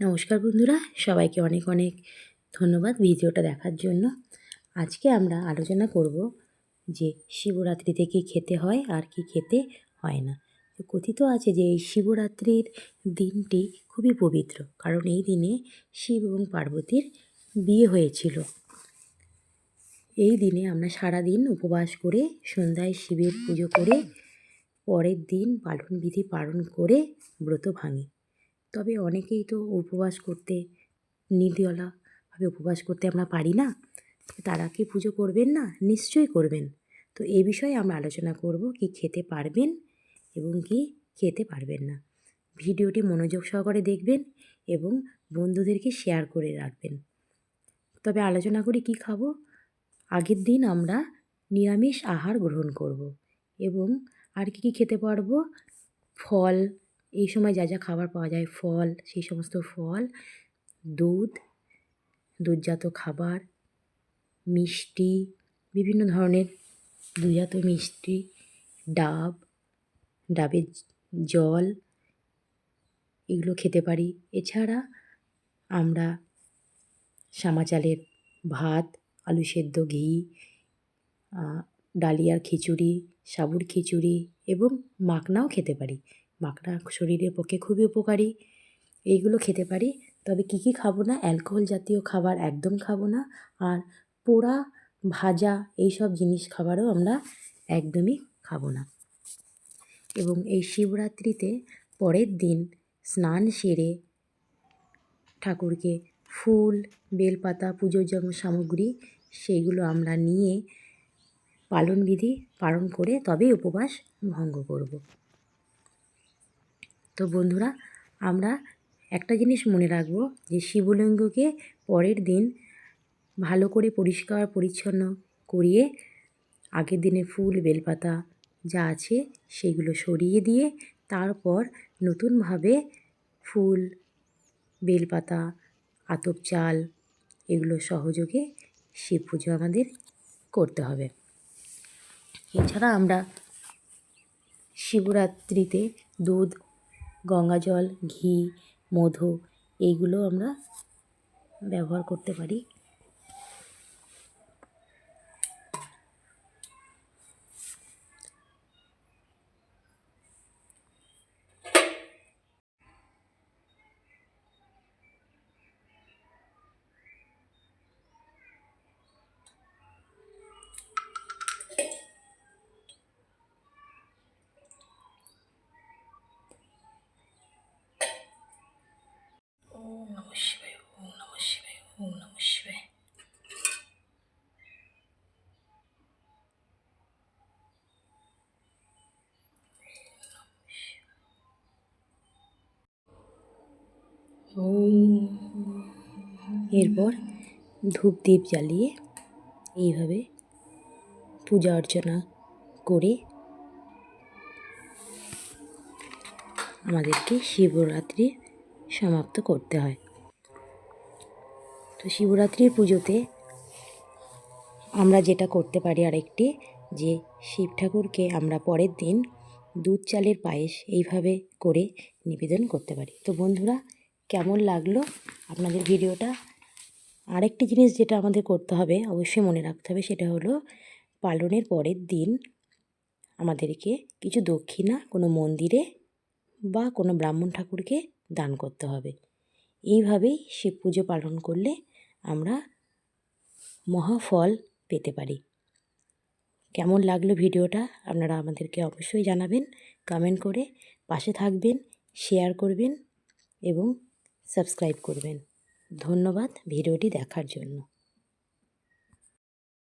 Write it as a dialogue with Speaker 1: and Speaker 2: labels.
Speaker 1: নমস্কার বন্ধুরা, সবাইকে অনেক অনেক ধন্যবাদ ভিডিওটা দেখার জন্য। আজকে আমরা আলোচনা করব যে শিবরাত্রিতে কী খেতে হয় আর কি খেতে হয় না। কথিত আছে যে এই শিবরাত্রির দিনটি খুবই পবিত্র, কারণ এই দিনে শিব এবং পার্বতীর বিয়ে হয়েছিল। এই দিনে আমরা সারাদিন উপবাস করে সন্ধ্যায় শিবের পুজো করে পরের দিন পালনবিধি পালন করে ব্রত ভাঙি। তবে অনেকেই তো উপবাস করতে নির্জলাভাবে উপবাস করতে আমরা পারি না, তারা কি পুজো করবেন না? নিশ্চয়ই করবেন। তো এই বিষয়ে আমরা আলোচনা করব কি খেতে পারবেন এবং কি খেতে পারবেন না। ভিডিওটি মনোযোগ সহকারে দেখবেন এবং বন্ধুদেরকে শেয়ার করে রাখবেন। তবে আলোচনা করি কি খাবো। আগের দিন আমরা নিরামিষ আহার গ্রহণ করব এবং আর কি খেতে পারবো, ফল, এই সময় যা যা খাবার পাওয়া যায় ফল, সেই সমস্ত ফল, দুধজাত খাবার, মিষ্টি, বিভিন্ন ধরনের দুধজাত মিষ্টি, ডাবের জল, এগুলো খেতে পারি। এছাড়া আমরা সামা চালের ভাত, আলু সেদ্ধ, ঘি, ডালিয়ার খিচুড়ি, সাবুর খিচুড়ি এবং মাখনাও খেতে পারি। মাখনা শরীরের পক্ষে খুবই উপকারী, এইগুলো খেতে পারি। তবে কী খাবো না, অ্যালকোহল জাতীয় খাবার একদম খাবো না, আর পোড়া ভাজা এইসব জিনিস খাবারও আমরা একদমই খাবো না। এবং এই শিবরাত্রিতে পরের দিন স্নান সেরে ঠাকুরকে ফুল, বেলপাতা, পুজোর যেমন সামগ্রী সেইগুলো আমরা নিয়ে পালনবিধি পালন করে তবেই উপবাস ভঙ্গ করব। তো বন্ধুরা, আমরা একটা জিনিস মনে রাখবো যে শিবলিঙ্গকে পরের দিন ভালো করে পরিষ্কার পরিচ্ছন্ন করিয়ে আগের দিনের ফুল, বেলপাতা যা আছে সেগুলো সরিয়ে দিয়ে তারপর নতুনভাবে ফুল, বেলপাতা, আতপ চাল এগুলো সহযোগে শিব পুজো আমাদের করতে হবে। এছাড়া আমরা শিবরাত্রিতে দুধ, গঙ্গা জল, ঘি, মধু এইগুলো আমরা ব্যবহার করতে পারি। ওম নমঃ শিবায়, ওম নমঃ শিবায়, ওম নমঃ শিবায়। এরপর ধূপ দ্বীপ জ্বালিয়ে এইভাবে পূজা অর্চনা করে আমাদেরকে শিবরাত্রি সমাপ্ত করতে হয়। তো শিবরাত্রির পুজোতে আমরা যেটা করতে পারি আরেকটি, যে শিব ঠাকুরকে আমরা পরের দিন দুধ চালের পায়েস এইভাবে করে নিবেদন করতে পারি। তো বন্ধুরা, কেমন লাগলো আপনাদের ভিডিওটা? আরেকটি জিনিস যেটা আমাদের করতে হবে, অবশ্যই মনে রাখতে হবে, সেটা হলো পালনের পরের দিন আমাদেরকে কিছু দক্ষিণা কোনো মন্দিরে বা কোনো ব্রাহ্মণ ঠাকুরকে দান করতে হবে। এইভাবেই শিব পুজো পালন করলে আমরা মহাফল পেতে পারি। কেমন লাগলো ভিডিওটা আপনারা আমাদেরকে অবশ্যই জানাবেন, কমেন্ট করে পাশে থাকবেন, শেয়ার করবেন এবং সাবস্ক্রাইব করবেন। ধন্যবাদ ভিডিওটি দেখার জন্য।